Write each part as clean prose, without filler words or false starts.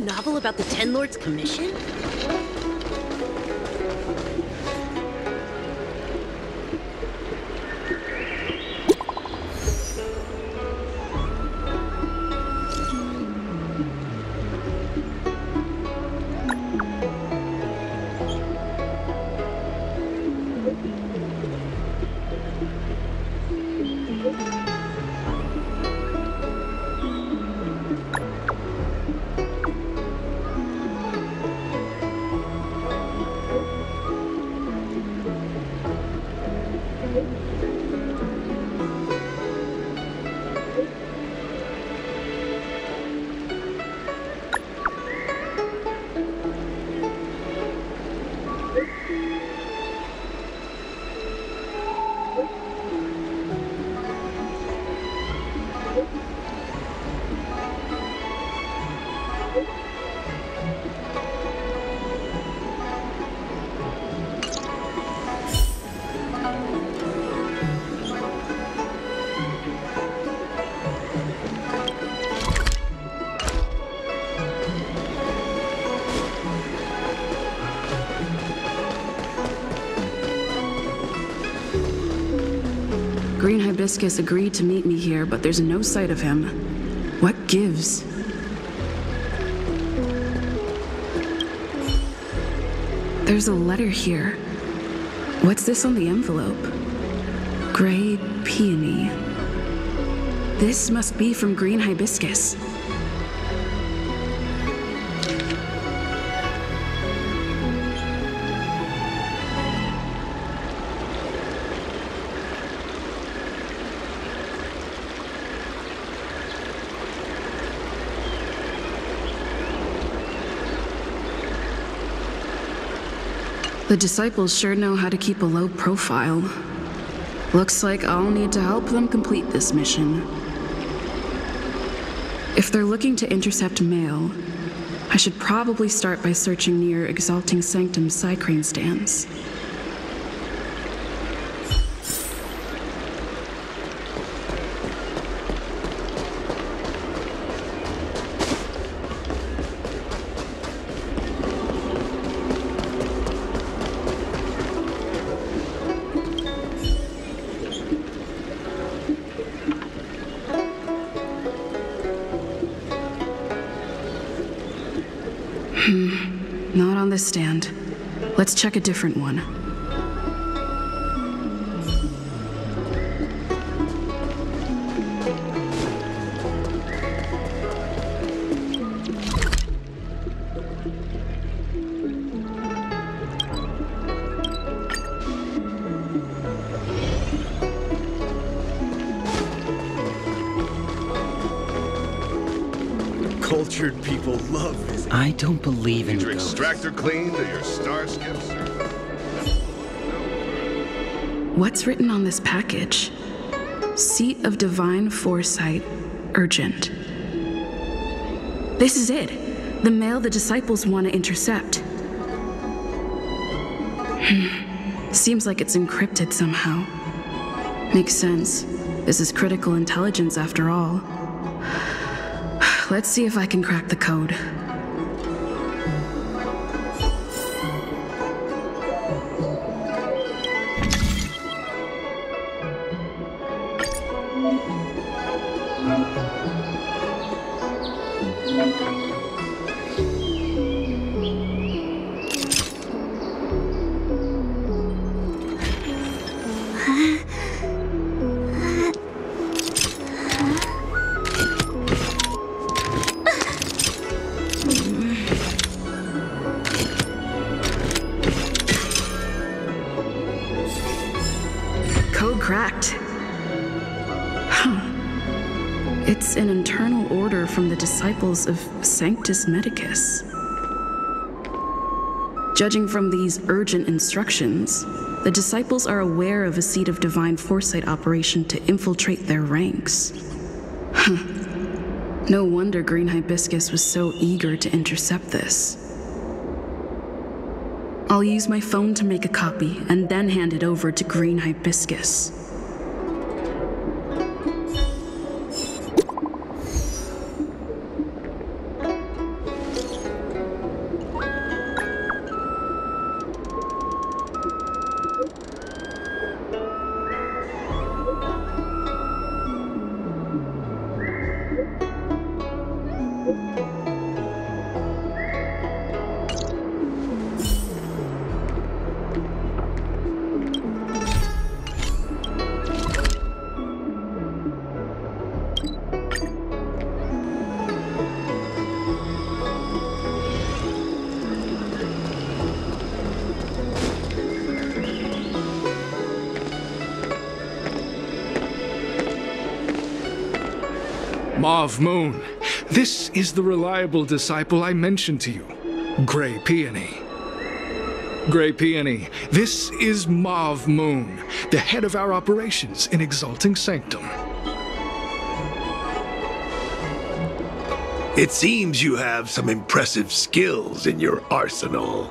novel about the Ten Lords Commission? Green Hibiscus agreed to meet me here, but there's no sight of him. What gives? There's a letter here. What's this on the envelope? Gray peony. This must be from Green Hibiscus. The disciples sure know how to keep a low profile. Looks like I'll need to help them complete this mission. If they're looking to intercept mail, I should probably start by searching near Exalting Sanctum's Psycrane stands. Not on this stand. Let's check a different one. Cultured people love this. I don't believe in Need your ghosts. extractor cleaned or your star skips? What's written on this package? Seat of Divine Foresight, urgent. This is it. The mail the disciples want to intercept. Seems like it's encrypted somehow. Makes sense. This is critical intelligence after all. Let's see if I can crack the code. Code cracked. Huh. It's an internal order from the disciples of Sanctus Medicus. Judging from these urgent instructions, the disciples are aware of a Seat of Divine Foresight operation to infiltrate their ranks. Huh. No wonder Green Hibiscus was so eager to intercept this. I'll use my phone to make a copy and then hand it over to Green Hibiscus. Mauve Moon, this is the reliable disciple I mentioned to you, Grey Peony. Grey Peony, this is Mauve Moon, the head of our operations in Exalting Sanctum. It seems you have some impressive skills in your arsenal.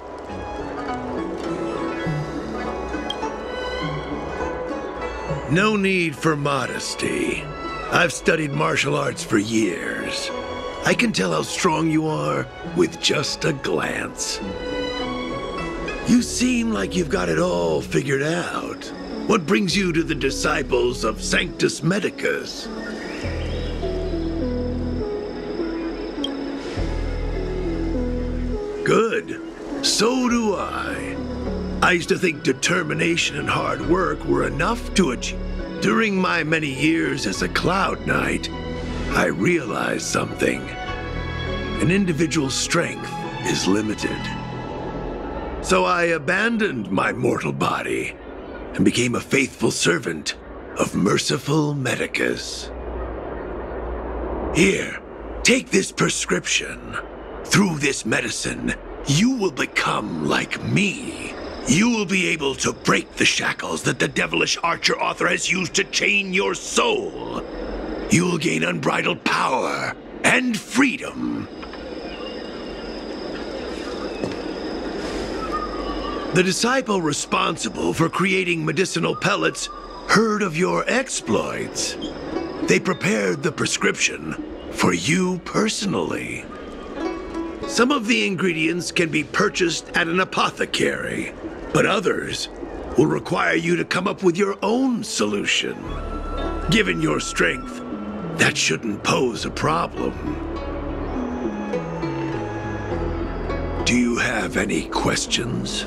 No need for modesty. I've studied martial arts for years. I can tell how strong you are with just a glance. You seem like you've got it all figured out. What brings you to the disciples of Sanctus Medicus? Good. So do I. I used to think determination and hard work were enough to achieve. During my many years as a Cloud Knight, I realized something. An individual's strength is limited. So I abandoned my mortal body and became a faithful servant of merciful Medicus. Here, take this prescription. Through this medicine, you will become like me. You will be able to break the shackles that the devilish archer author has used to chain your soul. You will gain unbridled power and freedom. The disciple responsible for creating medicinal pellets heard of your exploits. They prepared the prescription for you personally. Some of the ingredients can be purchased at an apothecary, but others will require you to come up with your own solution. Given your strength, that shouldn't pose a problem. Do you have any questions?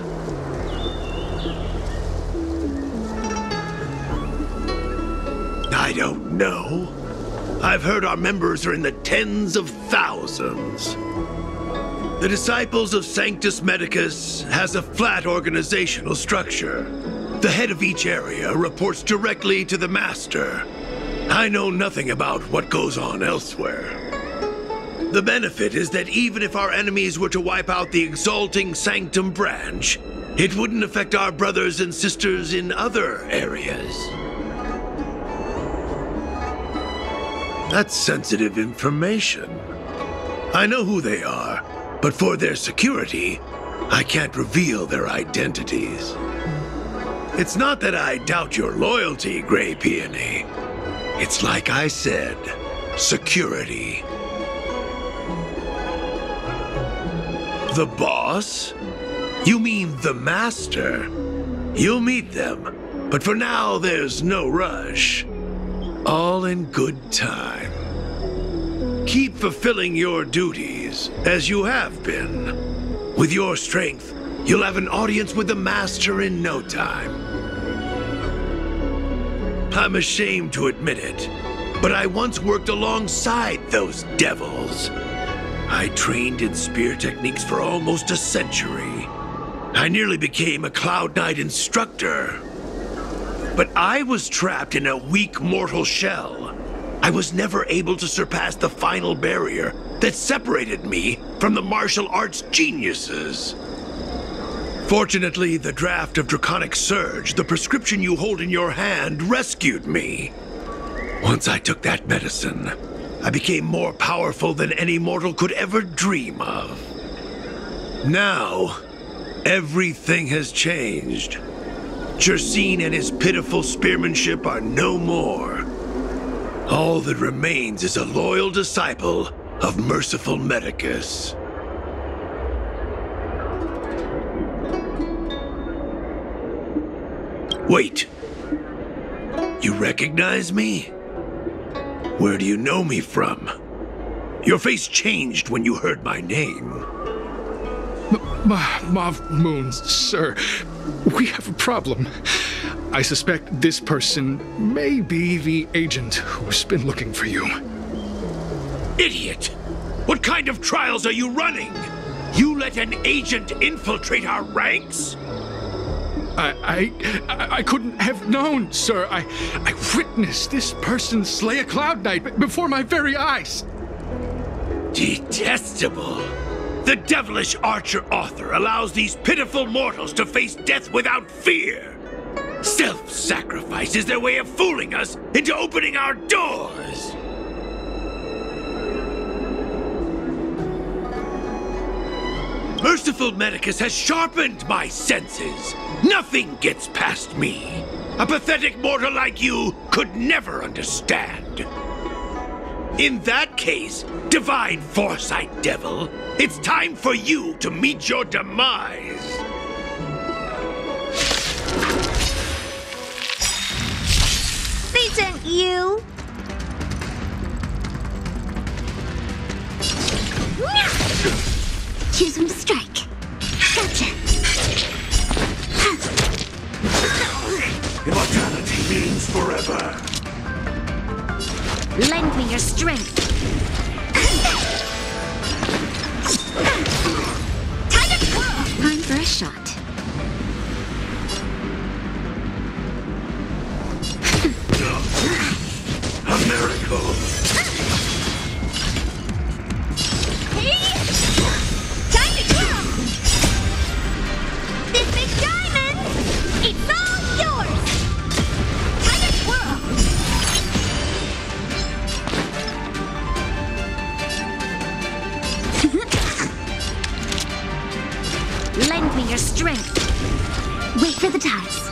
I don't know. I've heard our members are in the tens of thousands. The Disciples of Sanctus Medicus has a flat organizational structure. The head of each area reports directly to the Master. I know nothing about what goes on elsewhere. The benefit is that even if our enemies were to wipe out the Exalting Sanctum branch, it wouldn't affect our brothers and sisters in other areas. That's sensitive information. I know who they are. But for their security, I can't reveal their identities. It's not that I doubt your loyalty, Grey Peony. It's like I said, security. The boss? You mean the Master? You'll meet them, but for now there's no rush. All in good time. Keep fulfilling your duties, as you have been. With your strength, you'll have an audience with the Master in no time. I'm ashamed to admit it, but I once worked alongside those devils. I trained in spear techniques for almost a century. I nearly became a Cloud Knight instructor. But I was trapped in a weak mortal shell. I was never able to surpass the final barrier that separated me from the martial arts geniuses. Fortunately, the draft of Draconic Surge, the prescription you hold in your hand, rescued me. Once I took that medicine, I became more powerful than any mortal could ever dream of. Now, everything has changed. Jersine and his pitiful spearmanship are no more. All that remains is a loyal disciple of merciful Medicus. Wait. You recognize me? Where do you know me from? Your face changed when you heard my name. Mauve Moon, sir, we have a problem. I suspect this person may be the agent who's been looking for you. Idiot! What kind of trials are you running? You let an agent infiltrate our ranks? I couldn't have known, sir. I witnessed this person slay a Cloud Knight before my very eyes. Detestable. The devilish archer author allows these pitiful mortals to face death without fear. Self-sacrifice is their way of fooling us into opening our doors. Merciful Medicus has sharpened my senses. Nothing gets past me. A pathetic mortal like you could never understand. In that case, divine foresight, devil, it's time for you to meet your demise. They sent you. Choose and strike. Gotcha. Immortality means forever. Lend me your strength. Time for a shot. A miracle. Time to twirl. This big diamond, it's all yours. Time to twirl. Lend me your strength. Wait for the tides.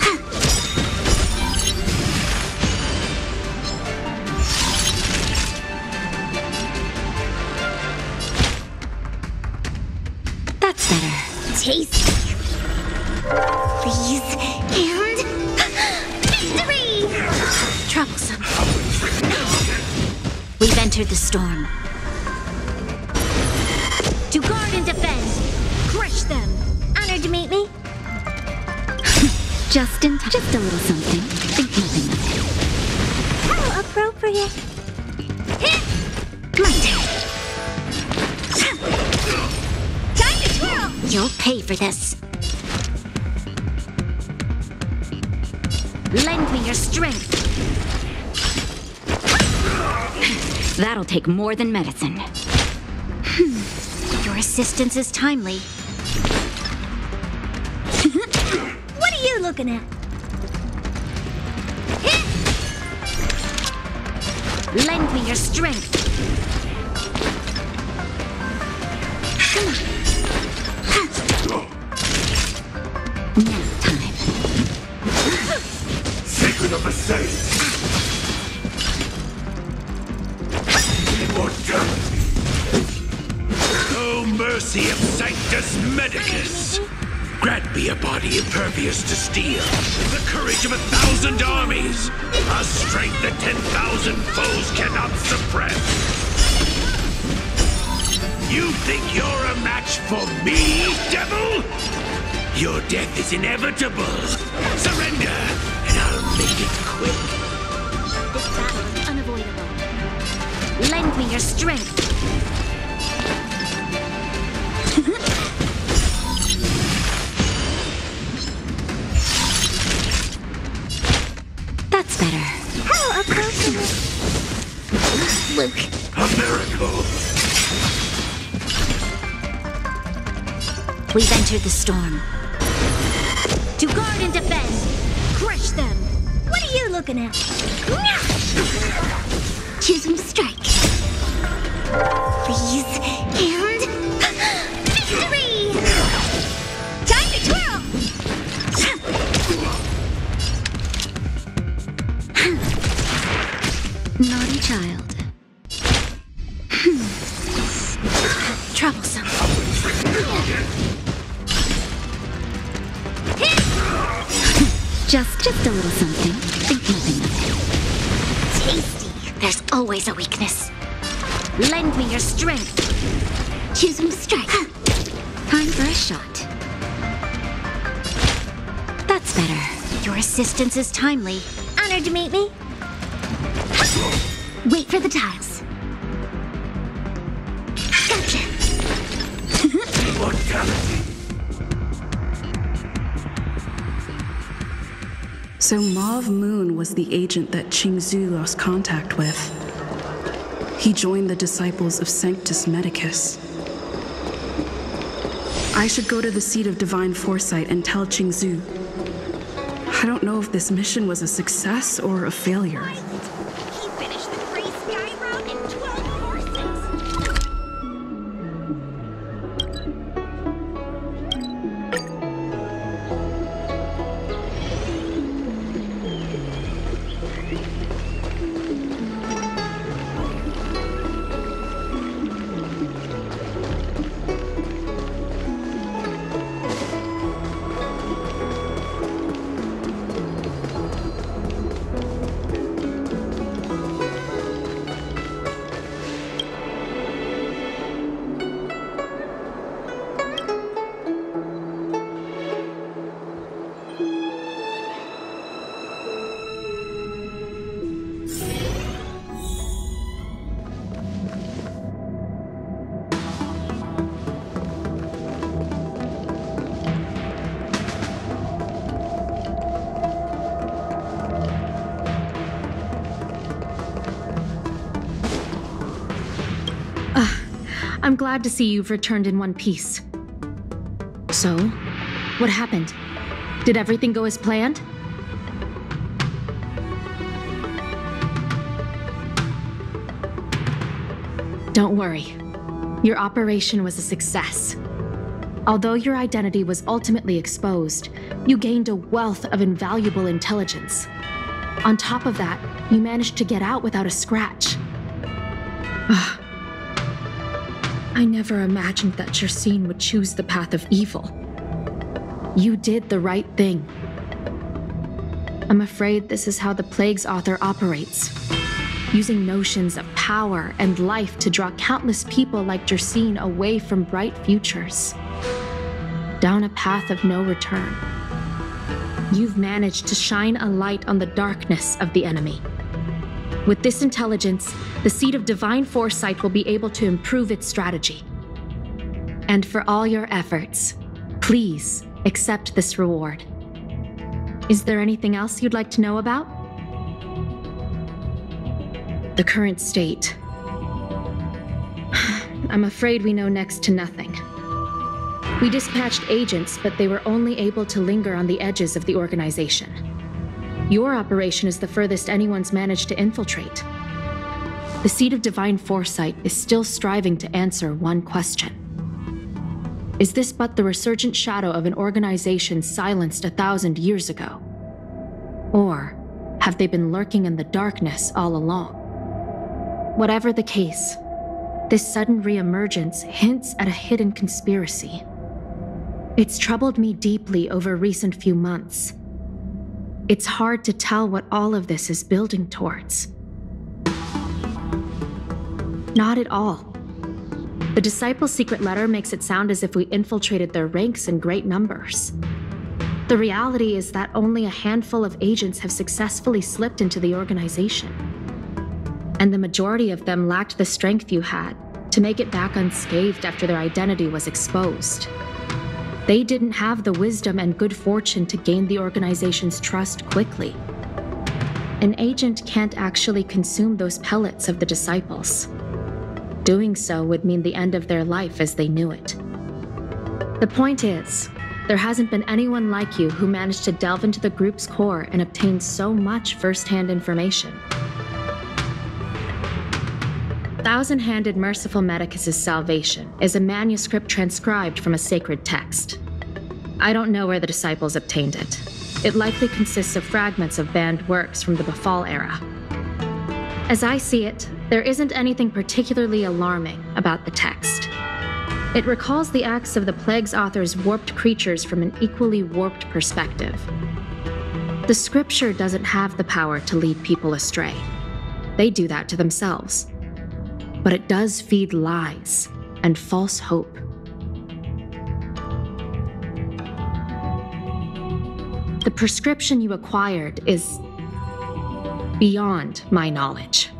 That's better. Tasty. Please. And victory! Troublesome. We've entered the storm. To guard and defend. Crush them. Honored to meet me. Just in time. Just a little something. Think nothing of it. How appropriate. My turn. Time to twirl. You'll pay for this. Lend me your strength. That'll take more than medicine. Your assistance is timely. What are you looking at? Lend me your strength. Come on. Now time. Secret of the saints. Immortality. Oh, mercy of Sanctus Medicus. Grant me a body impervious to steel, the courage of 1,000 armies, a strength that 10,000 foes cannot suppress. You think you're a match for me, devil? Your death is inevitable. Surrender, and I'll make it quick. This battle is unavoidable. Lend me your strength. That's better. How appropriate. Luke. A miracle. We've entered the storm. To guard and defend. Crush them. What are you looking at? Choose and strike. Please. And victory! Time to twirl! Naughty child. Troublesome. Just a little something. Think nothing of it. Tasty. There's always a weakness. Lend me your strength. Choose and strike. Time for a shot. That's better. Your assistance is timely. Honored to meet me. Wait for the tiles. Gotcha. Immortality. So Mauve Moon was the agent that Qingzhou lost contact with. He joined the disciples of Sanctus Medicus. I should go to the seat of divine foresight and tell Qingzhou. I don't know if this mission was a success or a failure. He finished the Gray Sky Route in 12 horses. I'm glad to see you've returned in one piece. So, what happened? Did everything go as planned? Don't worry. Your operation was a success. Although your identity was ultimately exposed, you gained a wealth of invaluable intelligence. On top of that, you managed to get out without a scratch. I never imagined that Jersine would choose the path of evil. You did the right thing. I'm afraid this is how the Plague's author operates, using notions of power and life to draw countless people like Jersine away from bright futures, down a path of no return. You've managed to shine a light on the darkness of the enemy. With this intelligence, the Seat of Divine Foresight will be able to improve its strategy. And for all your efforts, please accept this reward. Is there anything else you'd like to know about? The current state. I'm afraid we know next to nothing. We dispatched agents, but they were only able to linger on the edges of the organization. Your operation is the furthest anyone's managed to infiltrate. The Seat of Divine Foresight is still striving to answer one question. Is this but the resurgent shadow of an organization silenced 1,000 years ago? Or have they been lurking in the darkness all along? Whatever the case, this sudden reemergence hints at a hidden conspiracy. It's troubled me deeply over recent few months. It's hard to tell what all of this is building towards. Not at all. The Disciples' secret letter makes it sound as if we infiltrated their ranks in great numbers. The reality is that only a handful of agents have successfully slipped into the organization. And the majority of them lacked the strength you had to make it back unscathed after their identity was exposed. They didn't have the wisdom and good fortune to gain the organization's trust quickly. An agent can't actually consume those pellets of the Disciples. Doing so would mean the end of their life as they knew it. The point is, there hasn't been anyone like you who managed to delve into the group's core and obtain so much first-hand information. Thousand-Handed Merciful Medicus' Salvation is a manuscript transcribed from a sacred text. I don't know where the Disciples obtained it. It likely consists of fragments of banned works from the Befall era. As I see it, there isn't anything particularly alarming about the text. It recalls the acts of the Plague's author's warped creatures from an equally warped perspective. The scripture doesn't have the power to lead people astray. They do that to themselves. But it does feed lies and false hope. The prescription you acquired is beyond my knowledge.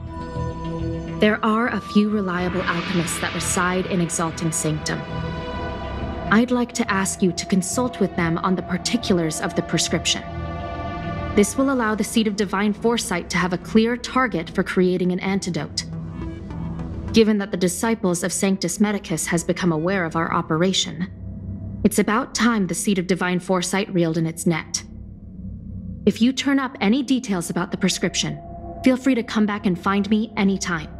There are a few reliable alchemists that reside in Exalting Sanctum. I'd like to ask you to consult with them on the particulars of the prescription. This will allow the Seed of Divine Foresight to have a clear target for creating an antidote. Given that the disciples of Sanctus Medicus has become aware of our operation, it's about time the Seed of Divine Foresight reeled in its net. If you turn up any details about the prescription, feel free to come back and find me anytime.